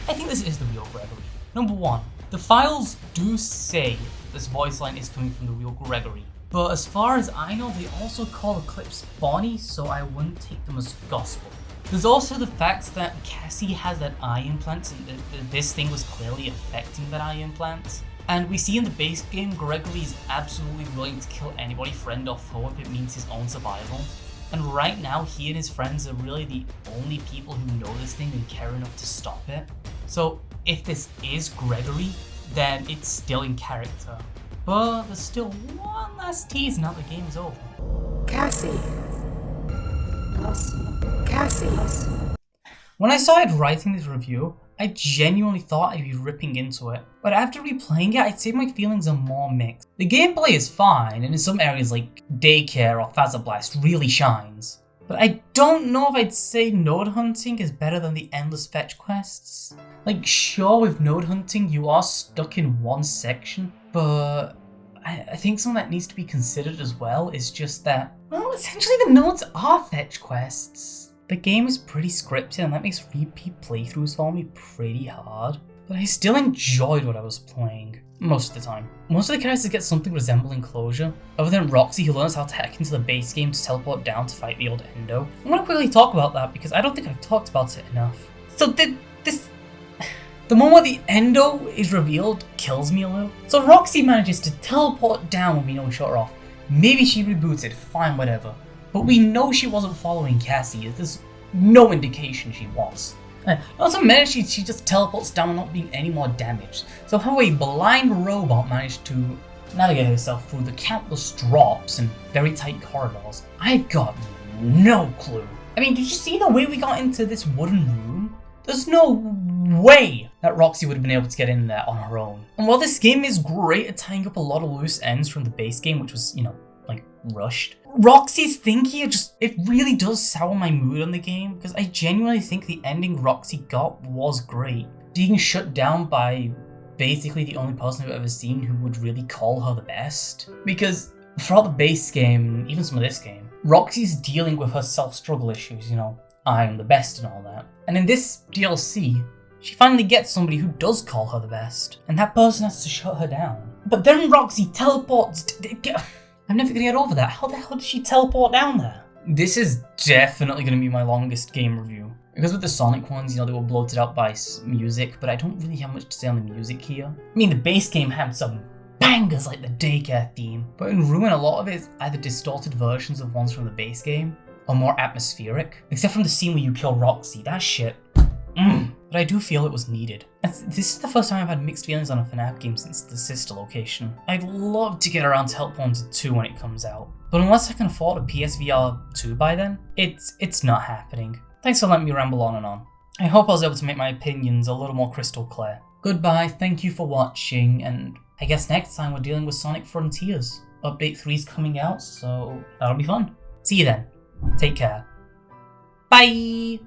I think this is the real Gregory. Number one, the files do say this voice line is coming from the real Gregory. But as far as I know, they also call Eclipse Bonnie, so I wouldn't take them as gospel. There's also the fact that Cassie has that eye implant, and this thing was clearly affecting that eye implant. And we see in the base game, Gregory is absolutely willing to kill anybody, friend or foe, if it means his own survival. And right now, he and his friends are really the only people who know this thing and care enough to stop it. So if this is Gregory, then it's still in character. But there's still one last tease now the game is over. Cassie. Cassie. When I started writing this review, I genuinely thought I'd be ripping into it, but after replaying it, I'd say my feelings are more mixed. The gameplay is fine, and in some areas like Daycare or Fazer Blast really shines. But I don't know if I'd say node hunting is better than the endless fetch quests. Like, sure, with node hunting you are stuck in one section, but I think something that needs to be considered as well is just that, well, essentially the nodes are fetch quests. The game is pretty scripted and that makes repeat playthroughs for me pretty hard, but I still enjoyed what I was playing, most of the time. Most of the characters get something resembling closure, other than Roxy who learns how to hack into the base game to teleport down to fight the old Endo. I'm gonna quickly talk about that because I don't think I've talked about it enough. So the moment the Endo is revealed kills me a little. So Roxy manages to teleport down when we know we shot her off. Maybe she rebooted, fine, whatever. But we know she wasn't following Cassie, as there's no indication she was. Not to mention she just teleports down not being any more damaged. So how a blind robot managed to navigate herself through the countless drops and very tight corridors, I've got no clue. I mean, did you see the way we got into this wooden room? There's no way that Roxy would have been able to get in there on her own. And while this game is great at tying up a lot of loose ends from the base game, which was, like, rushed, Roxy's thing here it really does sour my mood on the game, because I genuinely think the ending Roxy got was great. Being shut down by basically the only person I've ever seen who would really call her the best. Because throughout the base game, even some of this game, Roxy's dealing with her self-struggle issues, I am the best and all that. And in this DLC, she finally gets somebody who does call her the best, and that person has to shut her down. But then Roxy teleports. I'm never gonna get over that. How the hell did she teleport down there? This is definitely gonna be my longest game review. Because with the Sonic ones, they were bloated out by music, but I don't really have much to say on the music here. I mean, the base game had some bangers like the daycare theme, but in Ruin, a lot of it is either distorted versions of ones from the base game, or more atmospheric. Except from the scene where you kill Roxy, that shit. But I do feel it was needed. And this is the first time I've had mixed feelings on a FNAF game since the sister location. I'd love to get around to Help Wanted 2 when it comes out, but unless I can afford a PSVR 2 by then, it's not happening. Thanks for letting me ramble on and on. I hope I was able to make my opinions a little more crystal clear. Goodbye, thank you for watching, and I guess next time we're dealing with Sonic Frontiers. Update 3 is coming out, so that'll be fun. See you then. Take care. Bye!